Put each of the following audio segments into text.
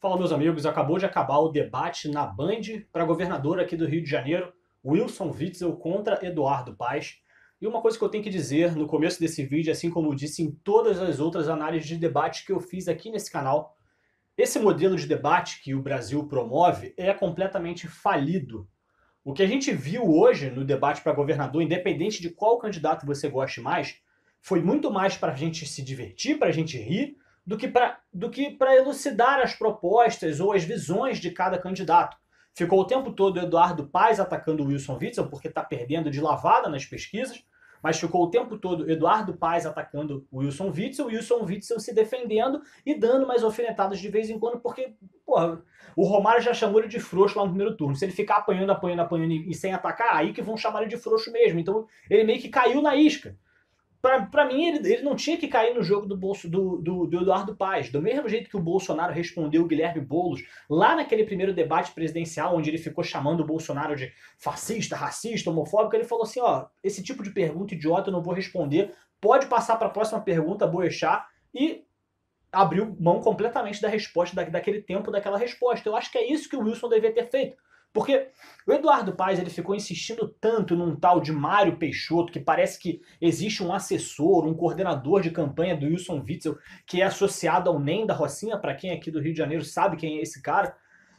Fala, meus amigos, acabou de acabar o debate na Band para governador aqui do Rio de Janeiro, Wilson Witzel contra Eduardo Paes. E uma coisa que eu tenho que dizer no começo desse vídeo, assim como eu disse em todas as outras análises de debate que eu fiz aqui nesse canal, esse modelo de debate que o Brasil promove é completamente falido. O que a gente viu hoje no debate para governador, independente de qual candidato você goste mais, foi muito mais para a gente se divertir, para a gente rir, do que para elucidar as propostas ou as visões de cada candidato. Ficou o tempo todo o Eduardo Paes atacando o Wilson Witzel, porque está perdendo de lavada nas pesquisas, mas ficou o tempo todo Eduardo Paes atacando o Wilson Witzel se defendendo e dando mais alfinetadas de vez em quando, porque, porra, o Romário já chamou ele de frouxo lá no primeiro turno. Se ele ficar apanhando e sem atacar, aí que vão chamar ele de frouxo mesmo. Então ele meio que caiu na isca. Pra mim, ele não tinha que cair no jogo do Eduardo Paes. Do mesmo jeito que o Bolsonaro respondeu o Guilherme Boulos lá naquele primeiro debate presidencial, onde ele ficou chamando o Bolsonaro de fascista, racista, homofóbico, ele falou assim, ó, esse tipo de pergunta idiota eu não vou responder, pode passar para a próxima pergunta, Boechat, e abriu mão completamente da resposta, daquele tempo, daquela resposta. Eu acho que é isso que o Wilson devia ter feito. Porque o Eduardo Paes ele ficou insistindo tanto num tal de Mário Peixoto, que parece que existe um assessor, um coordenador de campanha do Wilson Witzel, que é associado ao NEM da Rocinha, para quem aqui do Rio de Janeiro sabe quem é esse cara,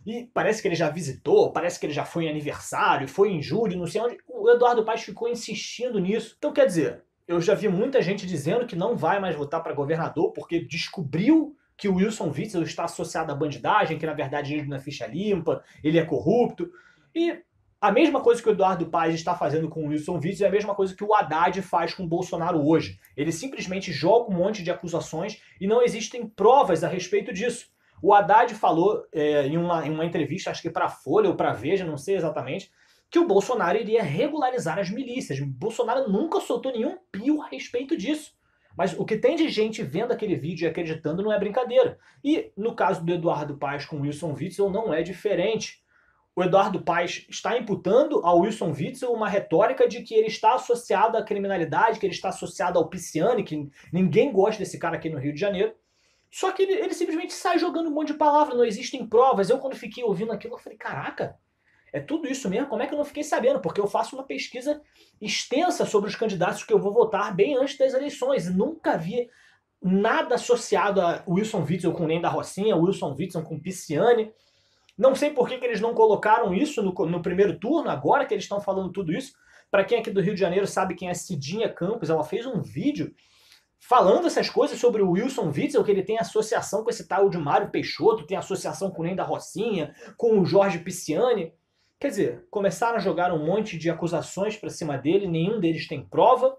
e parece que ele já visitou, parece que ele já foi em aniversário, foi em julho, não sei onde. O Eduardo Paes ficou insistindo nisso. Então, quer dizer, eu já vi muita gente dizendo que não vai mais votar para governador porque descobriu que o Wilson Witzel está associado à bandidagem, que na verdade ele não é ficha limpa, ele é corrupto. E a mesma coisa que o Eduardo Paes está fazendo com o Wilson Witzel é a mesma coisa que o Haddad faz com o Bolsonaro hoje. Ele simplesmente joga um monte de acusações e não existem provas a respeito disso. O Haddad falou em uma entrevista, acho que para a Folha ou para a Veja, não sei exatamente, que o Bolsonaro iria regularizar as milícias. O Bolsonaro nunca soltou nenhum pio a respeito disso. Mas o que tem de gente vendo aquele vídeo e acreditando não é brincadeira. E no caso do Eduardo Paes com o Wilson Witzel não é diferente. O Eduardo Paes está imputando ao Wilson Witzel uma retórica de que ele está associado à criminalidade, que ele está associado ao Pisciani, que ninguém gosta desse cara aqui no Rio de Janeiro. Só que ele simplesmente sai jogando um monte de palavras, não existem provas. Eu, quando fiquei ouvindo aquilo, eu falei, caraca, é tudo isso mesmo? Como é que eu não fiquei sabendo? Porque eu faço uma pesquisa extensa sobre os candidatos que eu vou votar bem antes das eleições. Nunca vi nada associado a Wilson Witzel com Nem da Rocinha, Wilson Witzel com Pisciani. Não sei por que eles não colocaram isso no primeiro turno, agora que eles estão falando tudo isso. Para quem aqui do Rio de Janeiro sabe quem é Cidinha Campos, ela fez um vídeo falando essas coisas sobre o Wilson Witzel, que ele tem associação com esse tal de Mário Peixoto, tem associação com o Nem da Rocinha, com o Jorge Pisciani. Quer dizer, começaram a jogar um monte de acusações para cima dele, nenhum deles tem prova,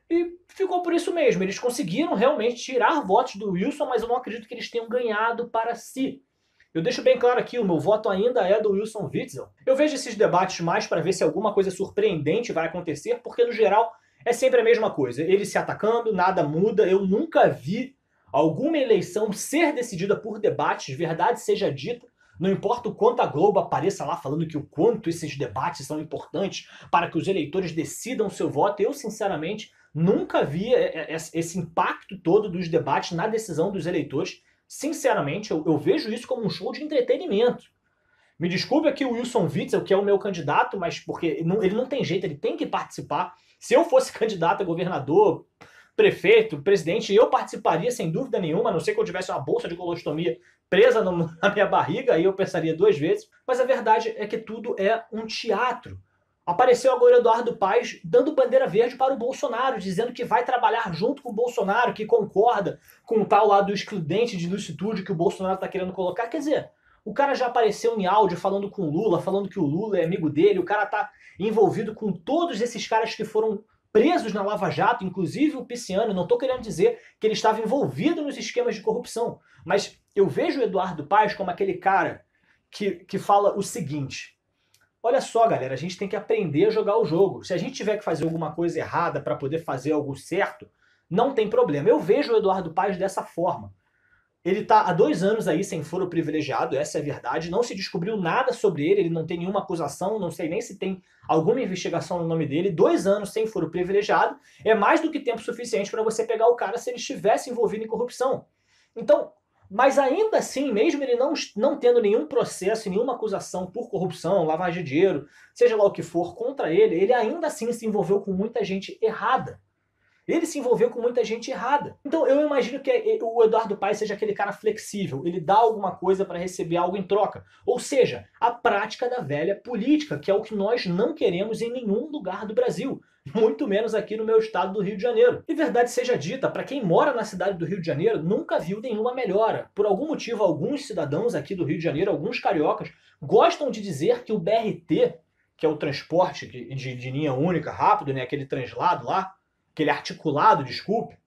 e ficou por isso mesmo. Eles conseguiram realmente tirar votos do Wilson, mas eu não acredito que eles tenham ganhado para si. Eu deixo bem claro aqui, o meu voto ainda é do Wilson Witzel. Eu vejo esses debates mais para ver se alguma coisa surpreendente vai acontecer, porque no geral é sempre a mesma coisa. Eles se atacando, nada muda. Eu nunca vi alguma eleição ser decidida por debates, verdade seja dita. Não importa o quanto a Globo apareça lá falando que o quanto esses debates são importantes para que os eleitores decidam seu voto, eu sinceramente nunca vi esse impacto todo dos debates na decisão dos eleitores. Sinceramente, eu vejo isso como um show de entretenimento. Me desculpe aqui o Wilson Witzel, que é o meu candidato, mas porque ele não tem jeito, ele tem que participar. Se eu fosse candidato a governador, prefeito, presidente, eu participaria sem dúvida nenhuma, a não ser que eu tivesse uma bolsa de colostomia presa na minha barriga, aí eu pensaria duas vezes. Mas a verdade é que tudo é um teatro. Apareceu agora o Eduardo Paes dando bandeira verde para o Bolsonaro, dizendo que vai trabalhar junto com o Bolsonaro, que concorda com o tal lá do excludente de licitude que o Bolsonaro está querendo colocar. Quer dizer, o cara já apareceu em áudio falando com o Lula, falando que o Lula é amigo dele, o cara tá envolvido com todos esses caras que foram presos na Lava Jato, inclusive o Pisciano. Não estou querendo dizer que ele estava envolvido nos esquemas de corrupção, mas eu vejo o Eduardo Paes como aquele cara que fala o seguinte: olha só, galera, a gente tem que aprender a jogar o jogo. Se a gente tiver que fazer alguma coisa errada para poder fazer algo certo, não tem problema. Eu vejo o Eduardo Paes dessa forma. Ele está há 2 anos aí sem foro privilegiado, essa é a verdade. Não se descobriu nada sobre ele, ele não tem nenhuma acusação, não sei nem se tem alguma investigação no nome dele. 2 anos sem foro privilegiado é mais do que tempo suficiente para você pegar o cara se ele estivesse envolvido em corrupção. Então, Mas ainda assim, mesmo ele não tendo nenhum processo, nenhuma acusação por corrupção, lavagem de dinheiro, seja lá o que for, contra ele, ele ainda assim se envolveu com muita gente errada. Ele se envolveu com muita gente errada. Então eu imagino que o Eduardo Paes seja aquele cara flexível, ele dá alguma coisa para receber algo em troca. Ou seja, a prática da velha política, que é o que nós não queremos em nenhum lugar do Brasil. Muito menos aqui no meu estado do Rio de Janeiro. E verdade seja dita, para quem mora na cidade do Rio de Janeiro, nunca viu nenhuma melhora. Por algum motivo, alguns cidadãos aqui do Rio de Janeiro, alguns cariocas, gostam de dizer que o BRT, que é o transporte de linha única, rápido, né, aquele translado lá, aquele articulado, desculpe,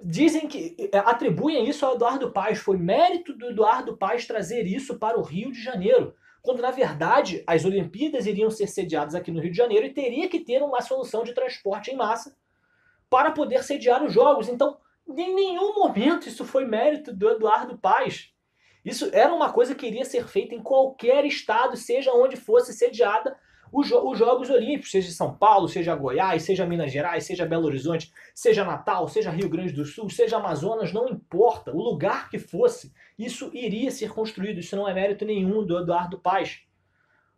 dizem que atribuem isso ao Eduardo Paes. Foi mérito do Eduardo Paes trazer isso para o Rio de Janeiro, quando na verdade as Olimpíadas iriam ser sediadas aqui no Rio de Janeiro e teria que ter uma solução de transporte em massa para poder sediar os Jogos. Então, em nenhum momento isso foi mérito do Eduardo Paes. Isso era uma coisa que iria ser feita em qualquer estado, seja onde fosse sediada os Jogos Olímpicos, seja São Paulo, seja Goiás, seja Minas Gerais, seja Belo Horizonte, seja Natal, seja Rio Grande do Sul, seja Amazonas, não importa, o lugar que fosse, isso iria ser construído, isso não é mérito nenhum do Eduardo Paes.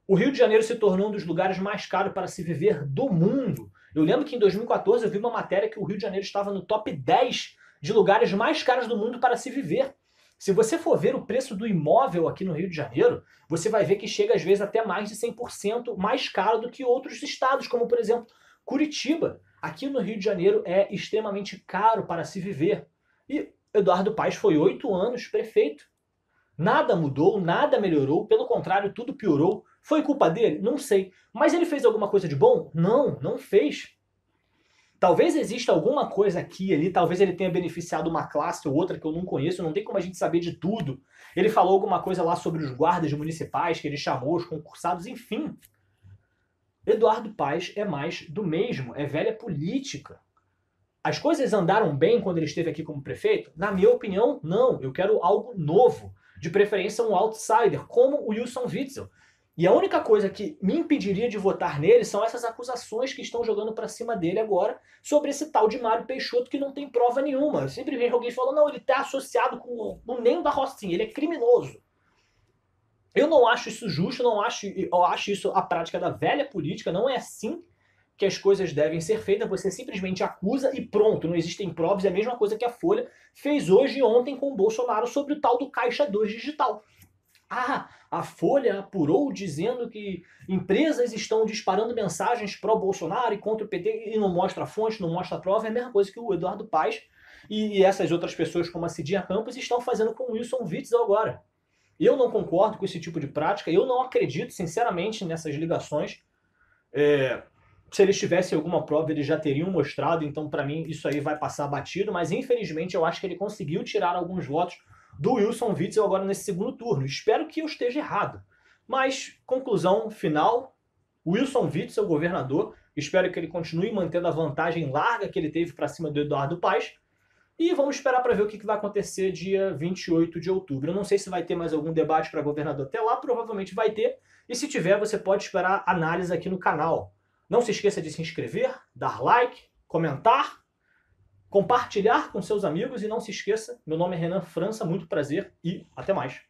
O Rio de Janeiro se tornou um dos lugares mais caros para se viver do mundo. Eu lembro que em 2014 eu vi uma matéria que o Rio de Janeiro estava no top 10 de lugares mais caros do mundo para se viver. Se você for ver o preço do imóvel aqui no Rio de Janeiro, você vai ver que chega às vezes até mais de 100% mais caro do que outros estados, como por exemplo Curitiba. Aqui no Rio de Janeiro é extremamente caro para se viver. E Eduardo Paes foi 8 anos prefeito. Nada mudou, nada melhorou, pelo contrário, tudo piorou. Foi culpa dele? Não sei. Mas ele fez alguma coisa de bom? Não, não fez. Talvez exista alguma coisa aqui e ali, talvez ele tenha beneficiado uma classe ou outra que eu não conheço, não tem como a gente saber de tudo. Ele falou alguma coisa lá sobre os guardas municipais, que ele chamou, os concursados, enfim. Eduardo Paes é mais do mesmo, é velha política. As coisas andaram bem quando ele esteve aqui como prefeito? Na minha opinião, não. Eu quero algo novo. De preferência um outsider, como o Wilson Witzel. E a única coisa que me impediria de votar nele são essas acusações que estão jogando pra cima dele agora sobre esse tal de Mário Peixoto que não tem prova nenhuma. Simplesmente alguém falou, não, ele está associado com o Neno da Rocinha, ele é criminoso. Eu não acho isso justo, eu acho isso a prática da velha política, não é assim que as coisas devem ser feitas, você simplesmente acusa e pronto, não existem provas, é a mesma coisa que a Folha fez hoje e ontem com o Bolsonaro sobre o tal do Caixa 2 digital. Ah, a Folha apurou dizendo que empresas estão disparando mensagens pró-Bolsonaro e contra o PT e não mostra a fonte, não mostra a prova, é a mesma coisa que o Eduardo Paes e essas outras pessoas como a Cidinha Campos estão fazendo com o Wilson Witzel agora. Eu não concordo com esse tipo de prática, eu não acredito sinceramente nessas ligações. Se eles tivessem alguma prova, eles já teriam mostrado, então para mim isso aí vai passar batido, mas infelizmente eu acho que ele conseguiu tirar alguns votos do Wilson Witzel agora nesse segundo turno. Espero que eu esteja errado. Mas, conclusão final, Wilson Witzel, governador, espero que ele continue mantendo a vantagem larga que ele teve para cima do Eduardo Paes. E vamos esperar para ver o que vai acontecer dia 28 de outubro. Eu não sei se vai ter mais algum debate para governador até lá, provavelmente vai ter. E se tiver, você pode esperar análise aqui no canal. Não se esqueça de se inscrever, dar like, comentar, compartilhar com seus amigos e não se esqueça, meu nome é Renan França, muito prazer e até mais.